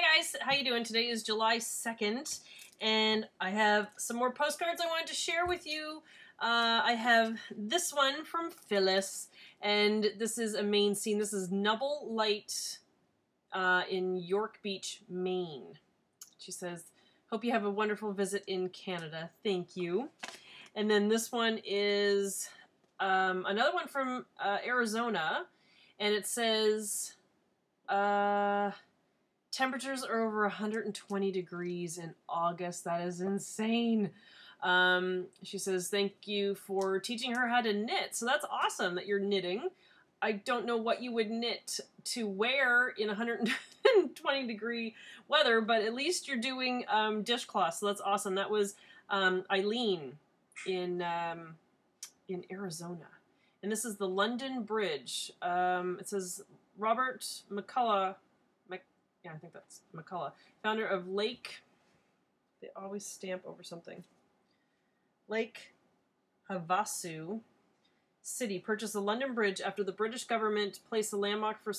Hi guys, how you doing? Today is July 2nd, and I have some more postcards I wanted to share with you. I have this one from Phyllis, and this is a Maine scene. This is Nubble Light in York Beach, Maine. She says, hope you have a wonderful visit in Canada. Thank you. And then this one is another one from Arizona, and it says... temperatures are over 120 degrees in August. That is insane. She says, thank you for teaching her how to knit. So that's awesome that you're knitting. I don't know what you would knit to wear in 120 degree weather, but at least you're doing dishcloth. So that's awesome. That was Eileen in Arizona. And this is the London Bridge. It says Robert McCullough. Yeah, I think that's McCullough. Founder of Lake... They always stamp over something. Lake Havasu City purchased the London Bridge after the British government placed a landmark for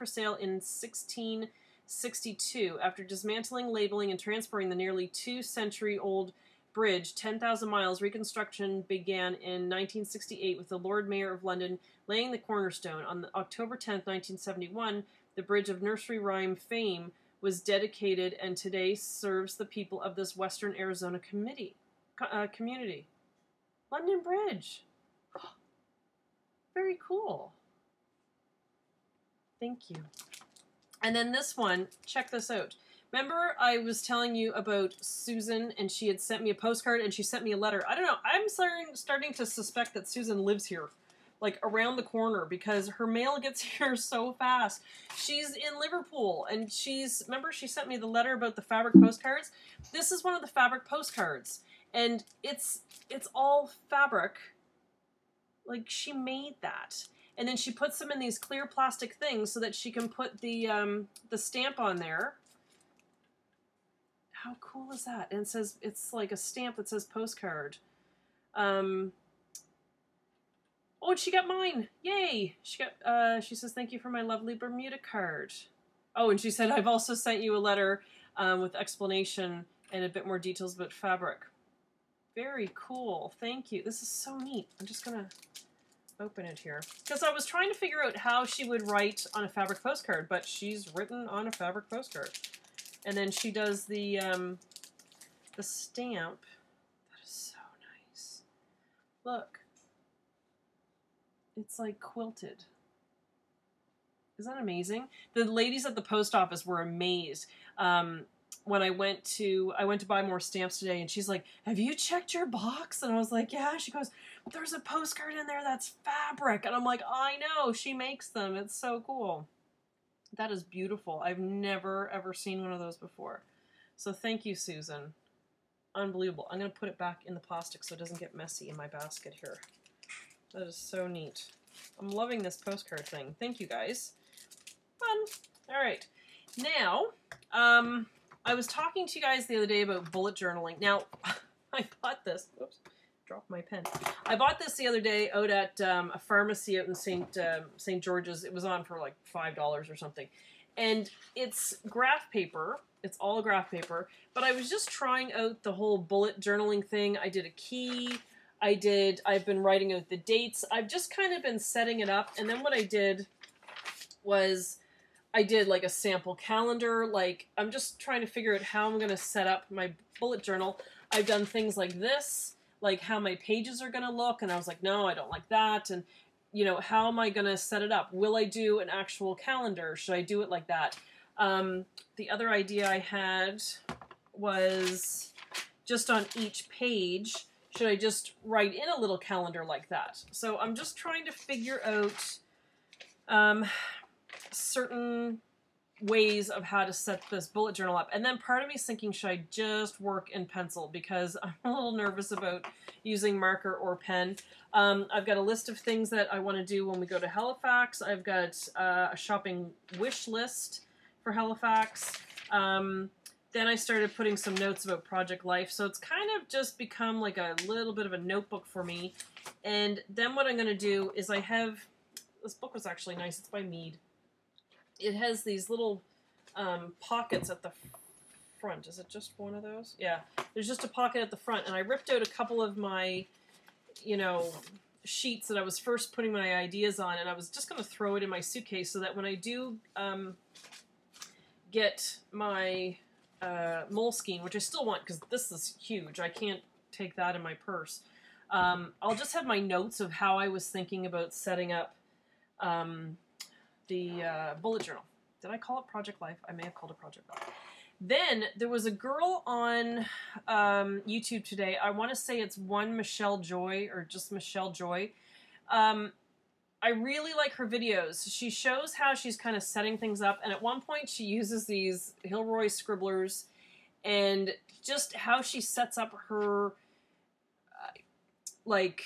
sale in 1662. After dismantling, labeling, and transporting the nearly 2-century-old bridge 10,000 miles, reconstruction began in 1968 with the Lord Mayor of London laying the cornerstone. On October 10th, 1971, the bridge of nursery rhyme fame was dedicated and today serves the people of this Western Arizona community. London Bridge. Oh, very cool. Thank you. And then this one, check this out. Remember I was telling you about Susan and she had sent me a postcard and she sent me a letter. I don't know. I'm starting to suspect that Susan lives here. Like around the corner, because her mail gets here so fast. She's in Liverpool, and remember she sent me the letter about the fabric postcards? This is one of the fabric postcards, and it's all fabric. Like, she made that. And then she puts them in these clear plastic things so that she can put the stamp on there. How cool is that? And it says, it's like a stamp that says postcard. Oh, and she got mine. Yay. She says, thank you for my lovely Bermuda card. Oh, and she said, I've also sent you a letter with explanation and a bit more details about fabric. Very cool. Thank you. This is so neat. I'm just going to open it here. Because I was trying to figure out how she would write on a fabric postcard, but she's written on a fabric postcard. And then she does the stamp. That is so nice. Look. It's like quilted. Isn't that amazing? The ladies at the post office were amazed when I went to buy more stamps today, and she's like, have you checked your box? And I was like, yeah. She goes, there's a postcard in there that's fabric. And I'm like, I know, she makes them. It's so cool. That is beautiful. I've never ever seen one of those before. So thank you, Susan. Unbelievable. I'm going to put it back in the plastic so it doesn't get messy in my basket here. That is so neat. I'm loving this postcard thing. Thank you, guys. Fun. All right. Now, I was talking to you guys the other day about bullet journaling. Now, I bought this. Oops, dropped my pen. I bought this the other day out at a pharmacy out in St. George's. It was on for like $5 or something. And it's graph paper. It's all graph paper. But I was just trying out the whole bullet journaling thing. I did a key. I've been writing out the dates. I've just kind of been setting it up. And then what I did was I did like a sample calendar. Like, I'm just trying to figure out how I'm going to set up my bullet journal. I've done things like this, like how my pages are going to look. And I was like, no, I don't like that. And, you know, how am I going to set it up? Will I do an actual calendar? Should I do it like that? The other idea I had was just on each page, should I just write in a little calendar like that? So I'm just trying to figure out certain ways of how to set this bullet journal up. And then part of me is thinking, should I just work in pencil? Because I'm a little nervous about using marker or pen. I've got a list of things that I want to do when we go to Halifax. I've got a shopping wish list for Halifax. Then I started putting some notes about Project Life. So it's kind of just become like a little bit of a notebook for me. And then what I'm going to do is this book was actually nice. It's by Mead. It has these little pockets at the front. Is it just one of those? Yeah. There's just a pocket at the front, and I ripped out a couple of my, you know, sheets that I was first putting my ideas on, and I was just going to throw it in my suitcase so that when I do get my Moleskine, which I still want because this is huge, I can't take that in my purse. I'll just have my notes of how I was thinking about setting up the bullet journal. Did I call it Project Life? I may have called it Project Life. Then there was a girl on YouTube today. I want to say it's one Michelle Joy or just Michelle Joy. I really like her videos. She shows how she's kind of setting things up, and at one point she uses these Hilroy scribblers and just how she sets up her like,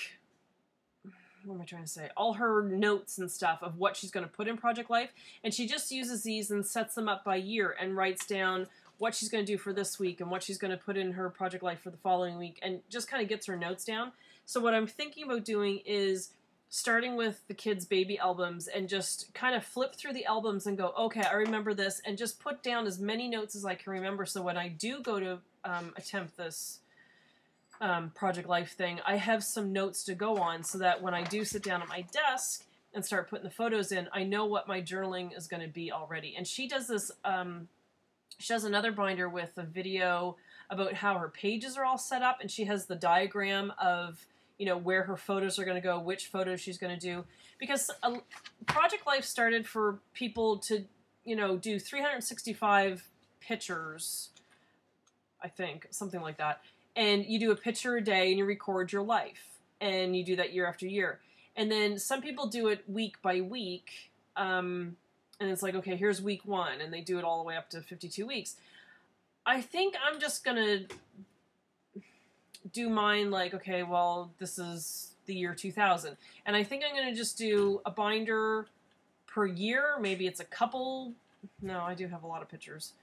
what am I trying to say? All her notes and stuff of what she's going to put in Project Life. And she just uses these and sets them up by year and writes down what she's going to do for this week and what she's going to put in her Project Life for the following week, and just kind of gets her notes down. So what I'm thinking about doing is starting with the kids' baby albums and just kind of flip through the albums and go, okay, I remember this, and just put down as many notes as I can remember. So when I do go to attempt this Project Life thing, I have some notes to go on so that when I do sit down at my desk and start putting the photos in, I know what my journaling is going to be already. And she does this, she has another binder with a video about how her pages are all set up, and she has the diagram of, you know, where her photos are going to go, which photos she's going to do. Because Project Life started for people to, you know, do 365 pictures, I think, something like that. And you do a picture a day and you record your life. And you do that year after year. And then some people do it week by week. And it's like, okay, here's week 1. And they do it all the way up to 52 weeks. I think I'm just going to do mine like, okay, well, this is the year 2000. And I think I'm going to just do a binder per year. Maybe it's a couple. No, I do have a lot of pictures.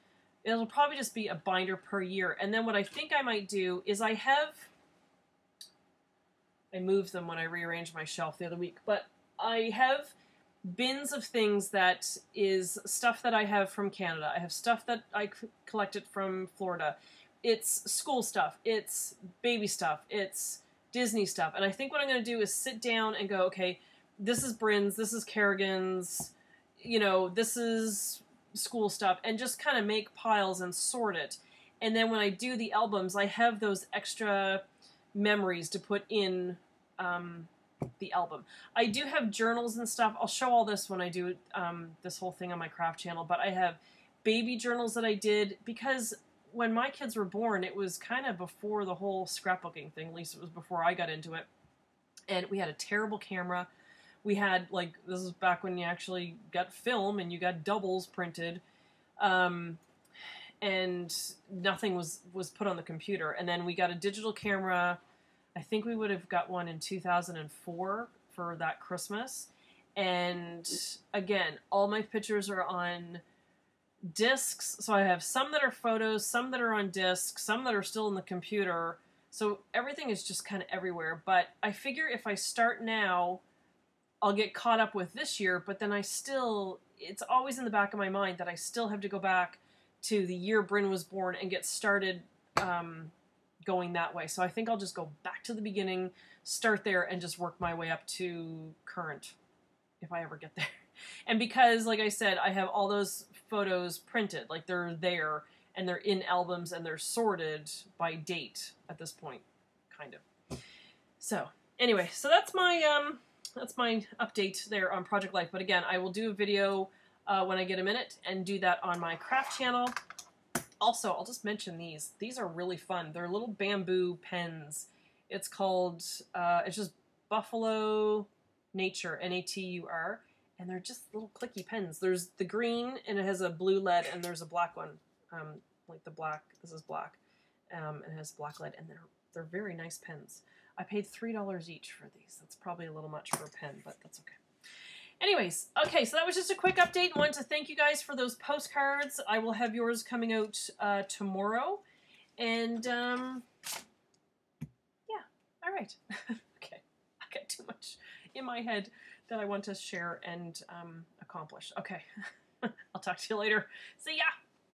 It'll probably just be a binder per year. And then what I think I might do is I moved them when I rearranged my shelf the other week, but I have bins of things that is stuff that I have from Canada. I have stuff that I collected from Florida. It's school stuff. It's baby stuff. It's Disney stuff. And I think what I'm going to do is sit down and go, okay, this is Bryn's, this is Kerrigan's, you know, this is school stuff, and just kind of make piles and sort it. And then when I do the albums, I have those extra memories to put in the album. I do have journals and stuff. I'll show all this when I do this whole thing on my craft channel, but I have baby journals that I did because when my kids were born, it was kind of before the whole scrapbooking thing. At least it was before I got into it. And we had a terrible camera. We had, like, this is back when you actually got film and you got doubles printed. And nothing was put on the computer. And then we got a digital camera. I think we would have got one in 2004 for that Christmas. And again, all my pictures are on discs. So I have some that are photos, some that are on discs, some that are still in the computer. So everything is just kind of everywhere. But I figure if I start now, I'll get caught up with this year, but then it's always in the back of my mind that I still have to go back to the year Bryn was born and get started going that way. So I think I'll just go back to the beginning, start there, and just work my way up to current, if I ever get there. And because, like I said, I have all those photos printed, like they're there, and they're in albums, and they're sorted by date at this point, kind of. So, anyway, so that's my update there on Project Life. But again, I will do a video when I get a minute and do that on my craft channel. Also, I'll just mention these. These are really fun. They're little bamboo pens. It's called, it's just Buffalo Nature, Natur, and they're just little clicky pens. There's the green, and it has a blue lead, and there's a black one. Like the black, this is black, and it has black lead, and they're very nice pens. I paid $3 each for these. That's probably a little much for a pen, but that's okay. Anyways, okay, so that was just a quick update. I wanted to thank you guys for those postcards. I will have yours coming out tomorrow. And, yeah, all right. Okay, I got too much in my head that I want to share and accomplish. Okay, I'll talk to you later. See ya!